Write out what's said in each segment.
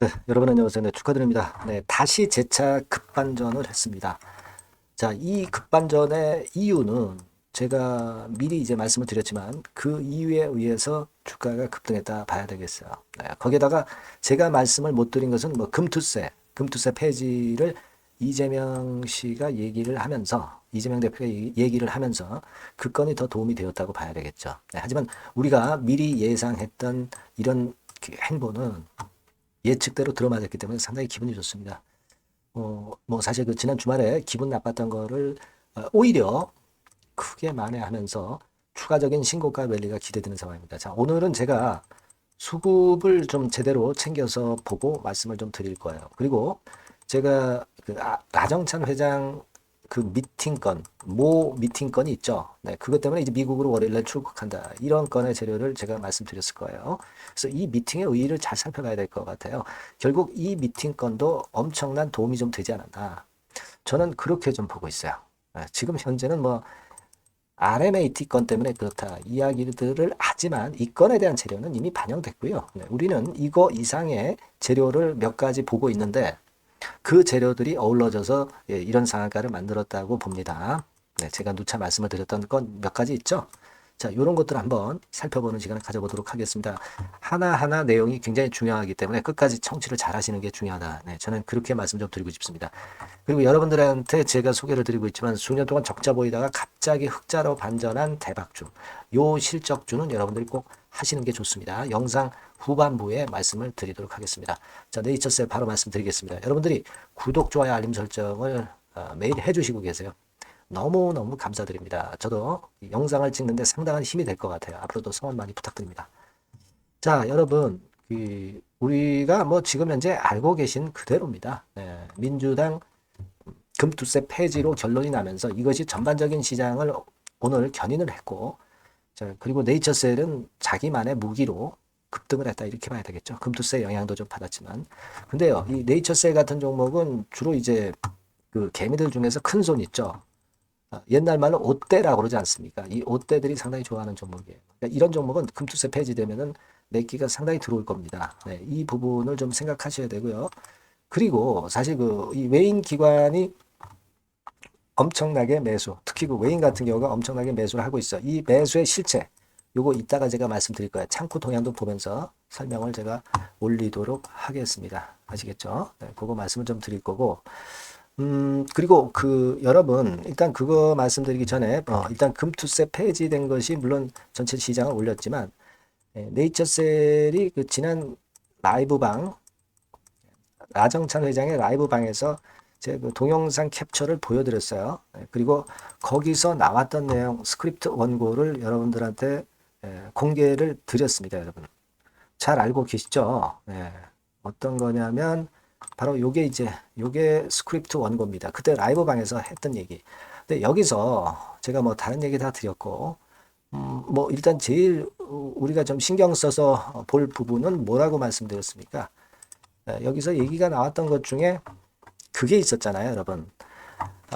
네, 여러분 안녕하세요. 네, 축하드립니다. 네, 다시 재차 급반전을 했습니다. 자, 이 급반전의 이유는 제가 미리 이제 말씀을 드렸지만 그 이유에 의해서 주가가 급등했다 봐야 되겠어요. 네, 거기에다가 제가 말씀을 못 드린 것은 뭐 금투세 폐지를 이재명 씨가 얘기를 하면서 이재명 대표가 얘기를 하면서 그 건이 더 도움이 되었다고 봐야 되겠죠. 네, 하지만 우리가 미리 예상했던 이런 그 행보는 예측대로 들어맞았기 때문에 상당히 기분이 좋습니다. 뭐 사실 그 지난 주말에 기분 나빴던 거를 오히려 크게 만회하면서 추가적인 신고가 랠리가 기대되는 상황입니다. 자, 오늘은 제가 수급을 좀 제대로 챙겨서 보고 말씀을 좀 드릴 거예요. 그리고 제가 그 나정찬 회장 그 모 미팅 건이 있죠. 네, 그것 때문에 이제 미국으로 월요일날 출국한다. 이런 건의 재료를 제가 말씀드렸을 거예요. 그래서 이 미팅의 의의를 잘 살펴봐야 될 것 같아요. 결국 이 미팅 건도 엄청난 도움이 좀 되지 않았나. 저는 그렇게 좀 보고 있어요. 네, 지금 현재는 뭐 RMAT 건 때문에 그렇다 이야기들을 하지만 이 건에 대한 재료는 이미 반영됐고요. 네, 우리는 이거 이상의 재료를 몇 가지 보고 있는데 그 재료들이 어우러져서 이런 상한가를 만들었다고 봅니다. 네, 제가 누차 말씀을 드렸던 건 몇 가지 있죠. 자, 이런 것들 한번 살펴보는 시간을 가져보도록 하겠습니다. 하나하나 내용이 굉장히 중요하기 때문에 끝까지 청취를 잘 하시는 게 중요하다. 네, 저는 그렇게 말씀 좀 드리고 싶습니다. 그리고 여러분들한테 제가 소개를 드리고 있지만 수년 동안 적자 보이다가 갑자기 흑자로 반전한 대박주. 요 실적주는 여러분들이 꼭 하시는 게 좋습니다. 영상 후반부에 말씀을 드리도록 하겠습니다. 자, 네이처스에 바로 말씀드리겠습니다. 여러분들이 구독, 좋아요, 알림 설정을 매일 해주시고 계세요. 너무너무 감사드립니다. 저도 영상을 찍는데 상당한 힘이 될 것 같아요. 앞으로도 성원 많이 부탁드립니다. 자, 여러분, 우리가 뭐 지금 현재 알고 계신 그대로입니다. 네, 민주당 금투세 폐지로 결론이 나면서 이것이 전반적인 시장을 오늘 견인을 했고, 자, 그리고 네이처셀은 자기만의 무기로 급등을 했다 이렇게 봐야 되겠죠. 금투세 영향도 좀 받았지만. 근데요, 이 네이처셀 같은 종목은 주로 이제 그 개미들 중에서 큰 손 있죠. 옛날 말로 옷대라고 그러지 않습니까? 이 옷대들이 상당히 좋아하는 종목이에요. 그러니까 이런 종목은 금투세 폐지되면은 매기가 상당히 들어올 겁니다. 네, 이 부분을 좀 생각하셔야 되고요. 그리고 사실 그 이 외인 기관이 엄청나게 매수, 특히 그 외인 같은 경우가 엄청나게 매수를 하고 있어. 이 매수의 실체, 요거 이따가 제가 말씀드릴 거예요. 창구 동향도 보면서 설명을 제가 올리도록 하겠습니다. 아시겠죠? 네, 그거 말씀을 좀 드릴 거고. 그리고 그 여러분 일단 그거 말씀드리기 전에 일단 금투세 폐지된 것이 물론 전체 시장을 올렸지만 네이처셀이 그 지난 라이브방 나정찬 회장의 라이브방에서 제가 그 동영상 캡처를 보여드렸어요. 그리고 거기서 나왔던 내용 스크립트 원고를 여러분들한테 공개를 드렸습니다, 여러분. 잘 알고 계시죠? 어떤 거냐면 바로 요게 스크립트 원고입니다. 그때 라이브 방에서 했던 얘기. 근데 여기서 제가 뭐 다른 얘기 다 드렸고, 뭐 일단 제일 우리가 좀 신경 써서 볼 부분은 뭐라고 말씀드렸습니까? 여기서 얘기가 나왔던 것 중에 그게 있었잖아요, 여러분.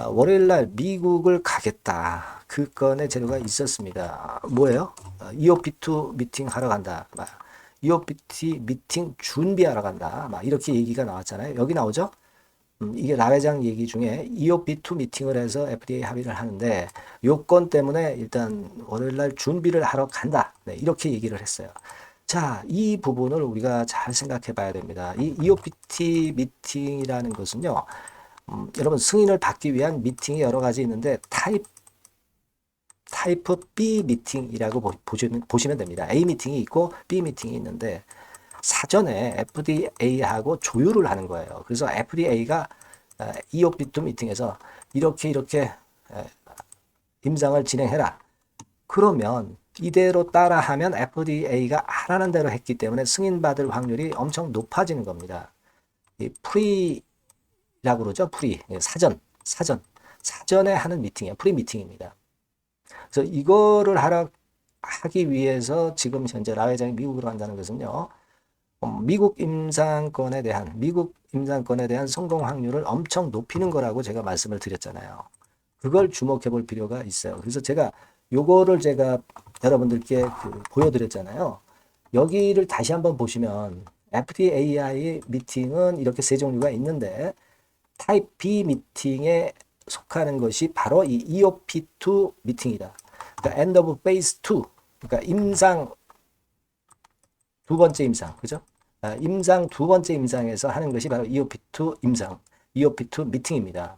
월요일 날 미국을 가겠다. 그 건의 재료가 있었습니다. 뭐예요? EOP2 미팅 하러 간다. EOPT 미팅 준비하러 간다. 막 이렇게 얘기가 나왔잖아요. 여기 나오죠? 이게 라 회장 얘기 중에 EOP2 미팅을 해서 FDA 합의를 하는데 요건 때문에 일단 월요일 날 준비를 하러 간다. 네, 이렇게 얘기를 했어요. 자, 이 부분을 우리가 잘 생각해 봐야 됩니다. 이 EOPT 미팅이라는 것은요, 여러분 승인을 받기 위한 미팅이 여러 가지 있는데 타이프 B 미팅이라고 보시면 됩니다. A 미팅이 있고 B 미팅이 있는데 사전에 FDA하고 조율을 하는 거예요. 그래서 FDA가 EOP2 미팅에서 이렇게 임상을 진행해라. 그러면 이대로 따라하면 FDA가 하라는 대로 했기 때문에 승인받을 확률이 엄청 높아지는 겁니다. 이 프리라고 그러죠. 프리. 사전에 하는 미팅이에요. 프리 미팅입니다. 그래서 이거를 하기 위해서 지금 현재 라 회장이 미국으로 간다는 것은요. 미국 임상권에 대한 성공 확률을 엄청 높이는 거라고 제가 말씀을 드렸잖아요. 그걸 주목해 볼 필요가 있어요. 그래서 요거를 제가 여러분들께 보여드렸잖아요. 여기를 다시 한번 보시면 FDAI 미팅은 이렇게 세 종류가 있는데 타입 B 미팅에 속하는 것이 바로 이 EOP2 미팅이다. 그러니까 End of Phase 2. 그러니까 임상 두 번째 임상, 그죠? 임상 두 번째 임상에서 하는 것이 바로 EOP2 임상, EOP2 미팅입니다.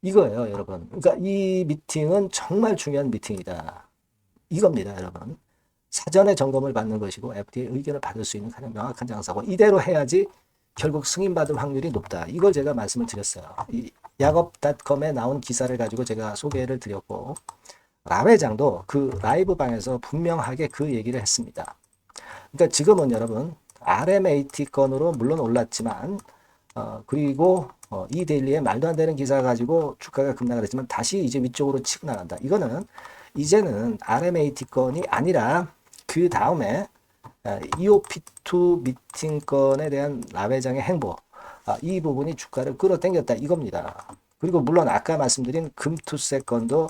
이거예요, 여러분. 그러니까 이 미팅은 정말 중요한 미팅이다. 이겁니다, 여러분. 사전에 점검을 받는 것이고 FDA 의견을 받을 수 있는 가장 명확한 장소고 이대로 해야지 결국 승인받을 확률이 높다. 이걸 제가 말씀을 드렸어요. 이 약업닷컴에 나온 기사를 가지고 제가 소개를 드렸고 라 회장도 그 라이브 방에서 분명하게 그 얘기를 했습니다. 그러니까 지금은 여러분 RMAT 건으로 물론 올랐지만 그리고 이 데일리에 말도 안 되는 기사 가지고 주가가 급락을 했지만 다시 이제 위쪽으로 치고 나간다. 이거는 이제는 RMAT 건이 아니라 그 다음에 EOP2 미팅 건에 대한 라 회장의 행보 이 부분이 주가를 끌어당겼다 이겁니다. 그리고 물론 아까 말씀드린 금투세 건도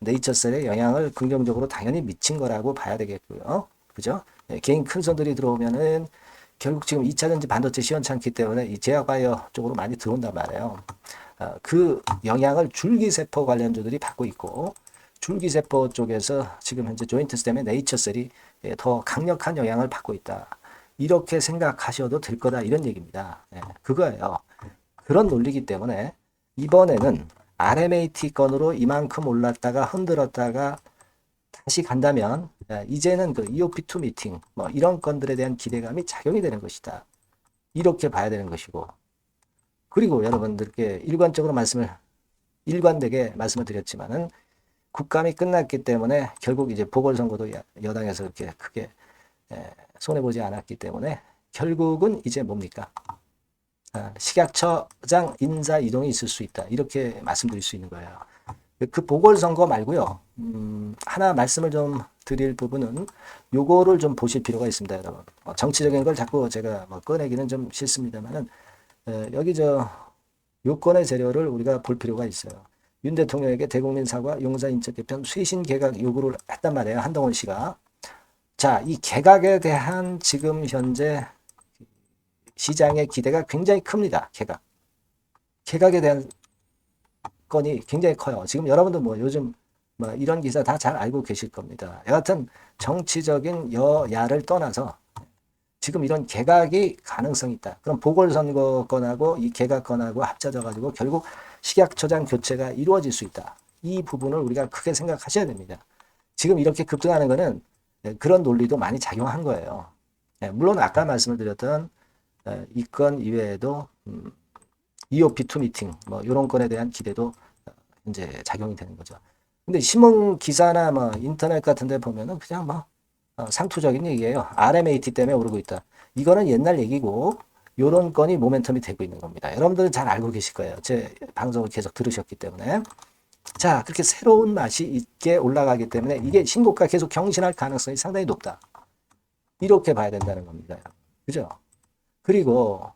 네이처셀의 영향을 긍정적으로 당연히 미친 거라고 봐야 되겠고요. 그죠? 개인 큰 손들이 들어오면은 결국 지금 2차전지 반도체 시원찮기 때문에 이 제약 바이오 쪽으로 많이 들어온단 말이에요. 그 영향을 줄기세포 관련주들이 받고 있고 줄기세포 쪽에서 지금 현재 조인트스 때문에 네이처셀이 더 강력한 영향을 받고 있다. 이렇게 생각하셔도 될 거다 이런 얘기입니다. 그거예요. 그런 논리이기 때문에 이번에는 RMAT 건으로 이만큼 올랐다가 흔들었다가 다시 간다면 이제는 그 EOP2 미팅 뭐 이런 건들에 대한 기대감이 작용이 되는 것이다. 이렇게 봐야 되는 것이고 그리고 여러분들께 일관되게 말씀을 드렸지만은 국감이 끝났기 때문에 결국 이제 보궐선거도 여당에서 그렇게 크게 손해보지 않았기 때문에 결국은 이제 뭡니까? 식약처장 인사 이동이 있을 수 있다. 이렇게 말씀드릴 수 있는 거예요. 그 보궐선거 말고요. 하나 말씀을 좀 드릴 부분은 요거를 좀 보실 필요가 있습니다, 여러분. 정치적인 걸 자꾸 제가 뭐 꺼내기는 좀 싫습니다만은 여기 요건의 재료를 우리가 볼 필요가 있어요. 윤 대통령에게 대국민 사과, 용사 인적 개편, 쇄신 개각 요구를 했단 말이에요. 한동훈 씨가. 자, 이 개각에 대한 지금 현재 시장의 기대가 굉장히 큽니다. 개각에 대한 건이 굉장히 커요. 지금 여러분들 뭐 요즘 뭐 이런 기사 다 잘 알고 계실 겁니다. 여하튼 정치적인 여야를 떠나서 지금 이런 개각이 가능성이 있다. 그럼 보궐선거권하고 이 개각권하고 합쳐져 가지고 결국 식약처장 교체가 이루어질 수 있다. 이 부분을 우리가 크게 생각하셔야 됩니다. 지금 이렇게 급등하는 거는 그런 논리도 많이 작용한 거예요. 물론 아까 말씀을 드렸던 이 건 이외에도 EOP2 미팅 뭐 이런 건에 대한 기대도 이제 작용이 되는 거죠. 근데 신문 기사나 뭐 인터넷 같은 데 보면은 그냥 뭐 상투적인 얘기예요. RMAT 때문에 오르고 있다. 이거는 옛날 얘기고 요런 건이 모멘텀이 되고 있는 겁니다. 여러분들은 잘 알고 계실 거예요. 제 방송을 계속 들으셨기 때문에. 자, 그렇게 새로운 맛이 있게 올라가기 때문에 이게 신고가 계속 경신할 가능성이 상당히 높다. 이렇게 봐야 된다는 겁니다. 그죠? 그리고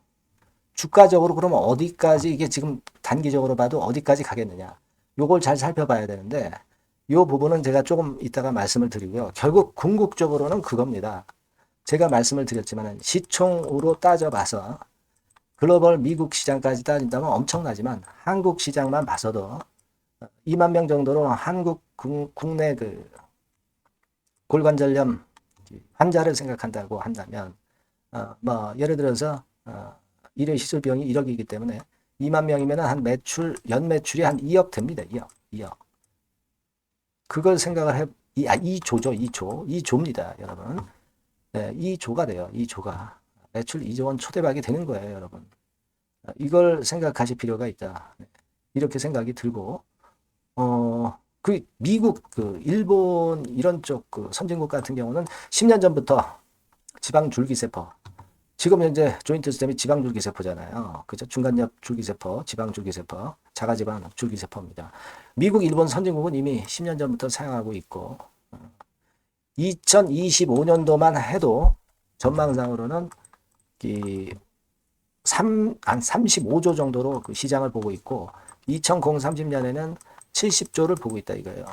주가적으로 그러면 어디까지 이게 지금 단기적으로 봐도 어디까지 가겠느냐. 요걸 잘 살펴봐야 되는데 요 부분은 제가 조금 이따가 말씀을 드리고요. 결국 궁극적으로는 그겁니다. 제가 말씀을 드렸지만 시총으로 따져봐서 글로벌 미국 시장까지 따진다면 엄청나지만 한국 시장만 봐서도 2만 명 정도로 한국 국내 그 골관절염 환자를 생각한다고 한다면 뭐 예를 들어서 일회 시술 비용이 1억이기 때문에 2만 명이면 한 연 매출이 한 2억 됩니다. 2억. 그걸 생각을 해, 2조입니다, 여러분. 네, 2조가 돼요, 2조가. 매출 2조 원 초대박이 되는 거예요, 여러분. 이걸 생각하실 필요가 있다. 이렇게 생각이 들고, 그 미국, 일본 이런 쪽 선진국 같은 경우는 10년 전부터 지방 줄기세포, 지금 현재 조인트 시스템이 지방 줄기세포잖아요. 그죠? 중간엽 줄기세포, 지방 줄기세포, 자가지방 줄기세포입니다. 미국, 일본 선진국은 이미 10년 전부터 사용하고 있고 2025년도만 해도 전망상으로는 한 35조 정도로 그 시장을 보고 있고 2030년에는 70조를 보고 있다 이거예요.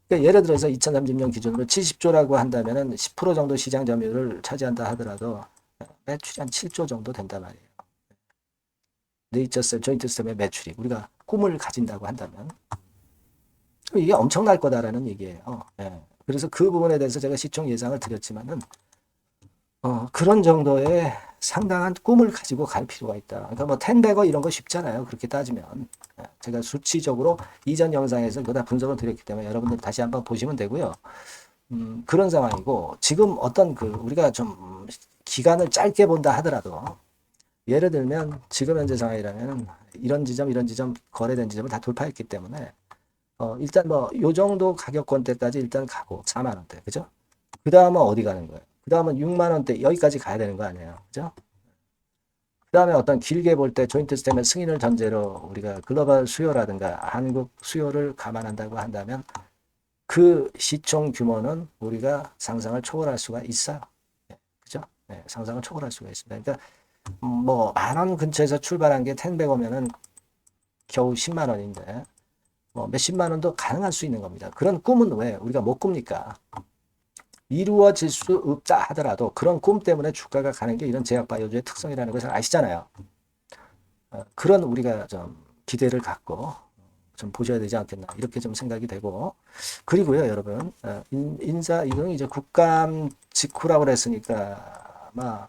그러니까 예를 들어서 2030년 기준으로 70조라고 한다면은 10% 정도 시장 점유율을 차지한다 하더라도 매출이 한 7조 정도 된단 말이에요. 네이처셀, 조인트스텝의 매출이 우리가 꿈을 가진다고 한다면 이게 엄청날 거다라는 얘기예요. 예. 그래서 그 부분에 대해서 제가 시총 예상을 드렸지만은 그런 정도의 상당한 꿈을 가지고 갈 필요가 있다. 그러니까 뭐 텐베거 이런 거 쉽잖아요. 그렇게 따지면. 예. 제가 수치적으로 이전 영상에서 그다 분석을 드렸기 때문에 여러분들 다시 한번 보시면 되고요. 그런 상황이고 지금 어떤 우리가 좀 기간을 짧게 본다 하더라도 예를 들면 지금 현재 상황이라면 이런 지점 거래된 지점을 다 돌파했기 때문에 일단 뭐 요 정도 가격권대까지 일단 가고 4만 원대 그죠? 그 다음은 어디 가는 거예요? 그 다음은 6만 원대 여기까지 가야 되는 거 아니에요? 그죠? 그 다음에 어떤 길게 볼 때 조인트 스템의 승인을 전제로 우리가 글로벌 수요라든가 한국 수요를 감안한다고 한다면 그 시총 규모는 우리가 상상을 초월할 수가 있어요. 네, 그죠? 네, 상상을 초월할 수가 있습니다. 그러니까 뭐 만 원 근처에서 출발한 게 텐백 오면은 겨우 10만 원인데 뭐 몇십만 원도 가능할 수 있는 겁니다. 그런 꿈은 왜 우리가 못 꿉니까? 이루어질 수 없다 하더라도 그런 꿈 때문에 주가가 가는 게 이런 제약바이오주의 특성이라는 것을 아시잖아요. 그런 우리가 좀 기대를 갖고 좀 보셔야 되지 않겠나 이렇게 좀 생각이 되고 그리고요 여러분 인사 이건 이제 국감 직후라고 그랬으니까 아마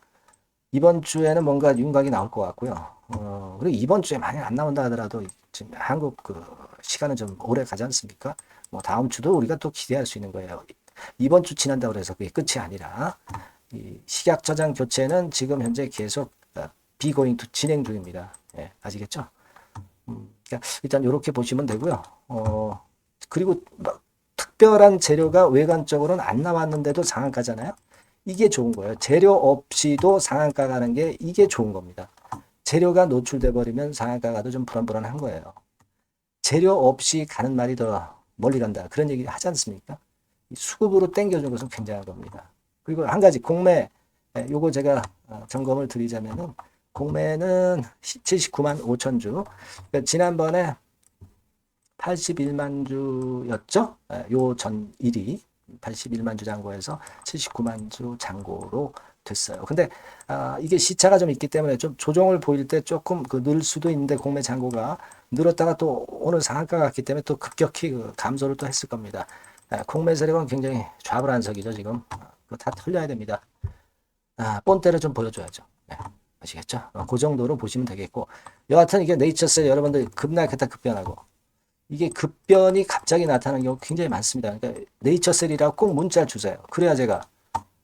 이번 주에는 뭔가 윤곽이 나올 것 같고요. 그리고 이번 주에 만약 안 나온다 하더라도 지금 한국 시간은 좀 오래 가지 않습니까? 뭐 다음 주도 우리가 또 기대할 수 있는 거예요. 이번 주 지난다고 해서 그게 끝이 아니라 이 식약 저장 교체는 지금 현재 계속 비고잉 투 진행 중입니다. 예, 아시겠죠? 그러니까 일단 이렇게 보시면 되고요. 그리고 막 특별한 재료가 외관적으로는 안 나왔는데도 상한가잖아요. 이게 좋은 거예요. 재료 없이도 상한가 가는 게 이게 좋은 겁니다. 재료가 노출돼 버리면 상한가가 좀 불안불안한 거예요. 재료 없이 가는 말이 더 멀리 간다. 그런 얘기 하지 않습니까? 수급으로 땡겨준 것은 굉장한 겁니다. 그리고 한 가지 공매, 요거 제가 점검을 드리자면은 공매는 79만 5천 주. 그러니까 지난번에 81만 주였죠? 요 전일이 81만 주 잔고에서 79만 주 잔고로 됐어요. 근데 이게 시차가 좀 있기 때문에 좀 조정을 보일 때 조금 늘 수도 있는데 공매 잔고가 늘었다가 또 오늘 상한가 갔기 때문에 또 급격히 감소를 또 했을 겁니다. 공매 세력은 굉장히 좌불안석이죠 지금. 그거 다 털려야 됩니다. 본때를 좀 보여줘야죠. 네, 아시겠죠? 그 정도로 보시면 되겠고 여하튼 이게 네이처셀 여러분들 급락했다 급변하고 이게 급변이 갑자기 나타나는 경우 굉장히 많습니다. 그러니까 네이처셀이라고 꼭 문자를 주세요. 그래야 제가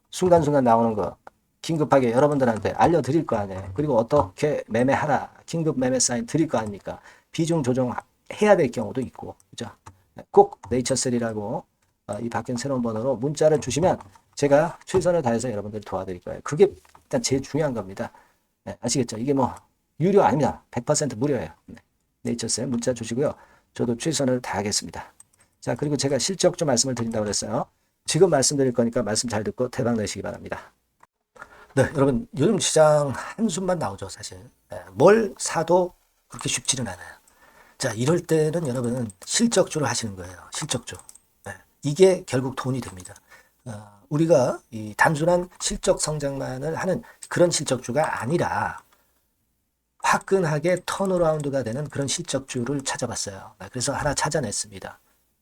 순간순간 나오는 거 긴급하게 여러분들한테 알려드릴 거 아니에요. 그리고 어떻게 매매하라 긴급 매매 사인 드릴 거 아닙니까? 비중 조정해야 될 경우도 있고 그죠? 꼭 네이처셀이라고 이 바뀐 새로운 번호로 문자를 주시면 제가 최선을 다해서 여러분들 도와드릴 거예요. 그게 일단 제일 중요한 겁니다. 네, 아시겠죠? 이게 뭐 유료 아닙니다. 100% 무료예요. 네, 네이처셀 문자 주시고요. 저도 최선을 다하겠습니다. 자, 그리고 제가 실적 좀 말씀을 드린다고 그랬어요. 지금 말씀드릴 거니까 말씀 잘 듣고 대박 내시기 바랍니다. 네, 여러분 요즘 시장 한숨만 나오죠, 사실. 네, 뭘 사도 그렇게 쉽지는 않아요. 자, 이럴 때는 여러분은 실적주를 하시는 거예요. 실적주. 네, 이게 결국 돈이 됩니다. 우리가 이 단순한 실적 성장만을 하는 그런 실적주가 아니라 화끈하게 턴어라운드가 되는 그런 실적주를 찾아봤어요. 그래서 하나 찾아냈습니다.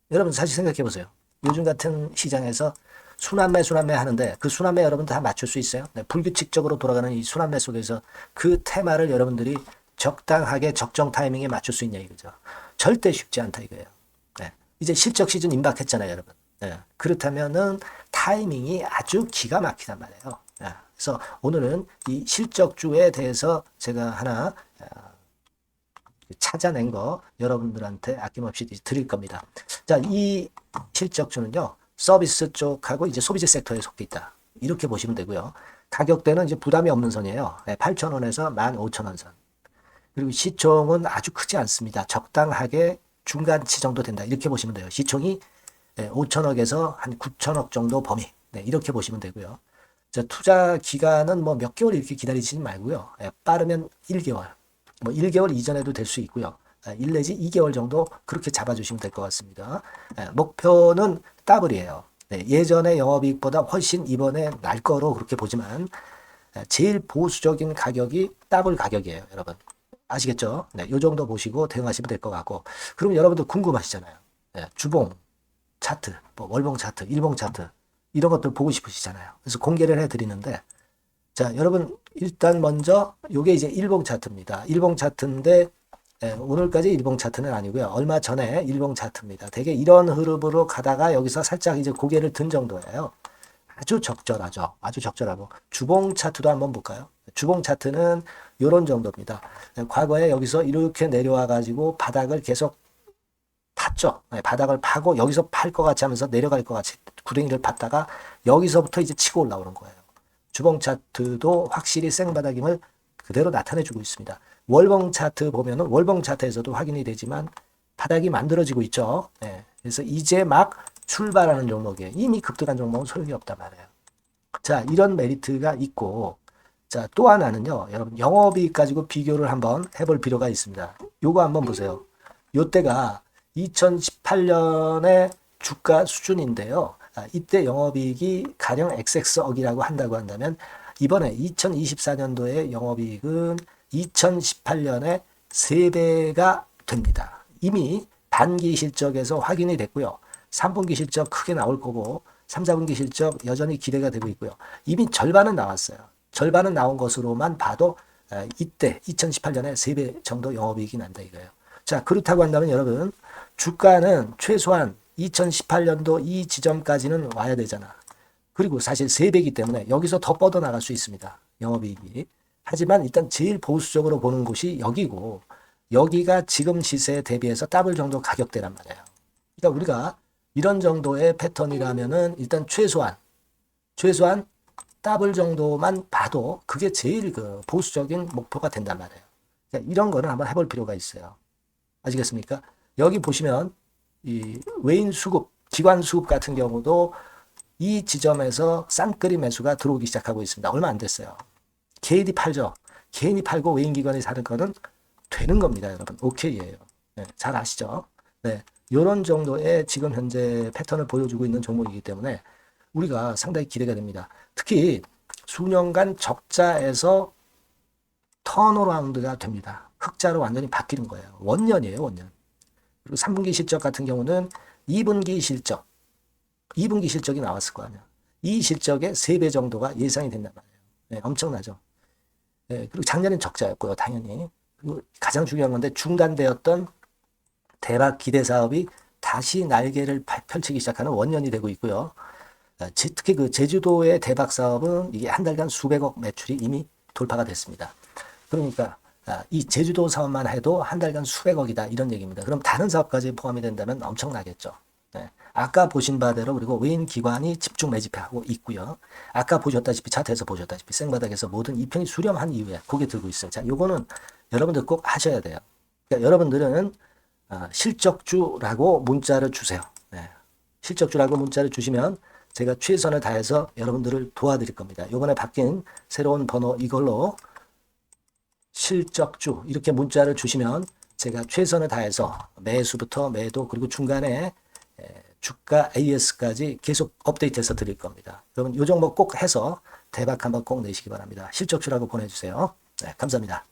여러분 사실 생각해 보세요. 요즘 같은 시장에서 순환매 하는데 그 순환매 여러분 다 맞출 수 있어요? 네, 불규칙적으로 돌아가는 이 순환매 속에서 그 테마를 여러분들이 적당하게 적정 타이밍에 맞출 수 있냐 이거죠. 절대 쉽지 않다 이거예요. 네, 이제 실적 시즌 임박했잖아요 여러분. 네, 그렇다면은 타이밍이 아주 기가 막히단 말이에요. 네, 그래서 오늘은 이 실적주에 대해서 제가 하나 찾아낸 거 여러분들한테 아낌없이 드릴 겁니다. 자, 이 실적주는요, 서비스 쪽하고 이제 소비재 섹터에 속해 있다. 이렇게 보시면 되고요. 가격대는 이제 부담이 없는 선이에요. 8,000원에서 15,000원 선. 그리고 시총은 아주 크지 않습니다. 적당하게 중간치 정도 된다. 이렇게 보시면 돼요. 시총이 5천억에서 한 9천억 정도 범위. 네, 이렇게 보시면 되고요. 자, 투자 기간은 뭐 몇 개월 이렇게 기다리지 말고요. 빠르면 1개월. 뭐 1개월 이전에도 될 수 있고요. 1 내지 2개월 정도 그렇게 잡아주시면 될 것 같습니다. 목표는 더블이에요. 네, 예전의 영업이익보다 훨씬 이번에 날 거로 그렇게 보지만 제일 보수적인 가격이 더블 가격이에요, 여러분. 아시겠죠? 네, 요 정도 보시고 대응하시면 될 것 같고. 그럼 여러분들 궁금하시잖아요. 네, 주봉 차트, 뭐 월봉 차트, 일봉 차트 이런 것들 보고 싶으시잖아요. 그래서 공개를 해드리는데, 자, 여러분 일단 먼저 요게 이제 일봉 차트입니다. 일봉 차트인데 오늘까지 일봉 차트는 아니고요. 얼마 전에 일봉 차트입니다. 되게 이런 흐름으로 가다가 여기서 살짝 이제 고개를 든 정도예요. 아주 적절하죠. 아주 적절하고. 주봉 차트도 한번 볼까요? 주봉 차트는 이런 정도입니다. 과거에 여기서 이렇게 내려와 가지고 바닥을 계속 팠죠. 바닥을 파고 여기서 팔 것 같이 하면서 내려갈 것 같이 구덩이를 팠다가 여기서부터 이제 치고 올라오는 거예요. 주봉 차트도 확실히 생바닥임을 그대로 나타내주고 있습니다. 월봉 차트 보면은 월봉 차트에서도 확인이 되지만 바닥이 만들어지고 있죠. 그래서 이제 막 출발하는 종목이에요. 이미 급등한 종목은 소용이 없단 말이에요. 자, 이런 메리트가 있고, 자, 또 하나는요, 여러분, 영업이익 가지고 비교를 한번 해볼 필요가 있습니다. 요거 한번 보세요. 요때가 2018년의 주가 수준인데요. 이때 영업이익이 가령 XX억이라고 한다면, 이번에 2024년도에 영업이익은 2018년에 3배가 됩니다. 이미 단기 실적에서 확인이 됐고요. 3분기 실적 크게 나올 거고 3, 4분기 실적 여전히 기대가 되고 있고요. 이미 절반은 나왔어요. 절반은 나온 것으로만 봐도 이때 2018년에 3배 정도 영업이익이 난다 이거예요. 자, 그렇다고 한다면 여러분 주가는 최소한 2018년도 이 지점까지는 와야 되잖아. 그리고 사실 3배이기 때문에 여기서 더 뻗어나갈 수 있습니다. 영업이익이. 하지만 일단 제일 보수적으로 보는 곳이 여기고 여기가 지금 시세에 대비해서 더블 정도 가격대란 말이에요. 그러니까 우리가 이런 정도의 패턴이라면은 일단 최소한 더블 정도만 봐도 그게 제일 그 보수적인 목표가 된단 말이에요. 그러니까 이런 거는 한번 해볼 필요가 있어요. 아시겠습니까? 여기 보시면 이 외인 수급, 기관 수급 같은 경우도 이 지점에서 쌍끌이 매수가 들어오기 시작하고 있습니다. 얼마 안 됐어요. 개인이 팔죠. 개인이 팔고 외인 기관이 사는 거는 되는 겁니다, 여러분. 오케이예요. 네, 잘 아시죠? 네, 이런 정도의 지금 현재 패턴을 보여주고 있는 종목이기 때문에 우리가 상당히 기대가 됩니다. 특히 수년간 적자에서 턴어라운드가 됩니다. 흑자로 완전히 바뀌는 거예요. 원년이에요, 원년. 그리고 3분기 실적 같은 경우는 2분기 실적이 나왔을 거 아니야. 이 실적의 3배 정도가 예상이 된단 말이에요. 네, 엄청나죠. 네, 그리고 작년엔 적자였고요, 당연히. 그리고 가장 중요한 건데 중단되었던 대박 기대 사업이 다시 날개를 펼치기 시작하는 원년이 되고 있고요. 특히 그 제주도의 대박 사업은 이게 한 달간 수백억 매출이 이미 돌파가 됐습니다. 그러니까 이 제주도 사업만 해도 한 달간 수백억이다 이런 얘기입니다. 그럼 다른 사업까지 포함이 된다면 엄청나겠죠. 네. 아까 보신 바대로 그리고 외인 기관이 집중 매집하고 있고요. 아까 보셨다시피 차트에서 보셨다시피 생바닥에서 모든 이평이 수렴한 이후에 고개 들고 있어요. 자, 요거는 여러분들 꼭 하셔야 돼요. 그러니까 여러분들은 실적주라고 문자를 주세요. 네. 실적주라고 문자를 주시면 제가 최선을 다해서 여러분들을 도와드릴 겁니다. 요번에 바뀐 새로운 번호 이걸로 실적주 이렇게 문자를 주시면 제가 최선을 다해서 매수부터 매도 그리고 중간에 주가 AS까지 계속 업데이트해서 드릴 겁니다. 여러분 요 종목 꼭 해서 대박 한번 꼭 내시기 바랍니다. 실적주라고 보내주세요. 네, 감사합니다.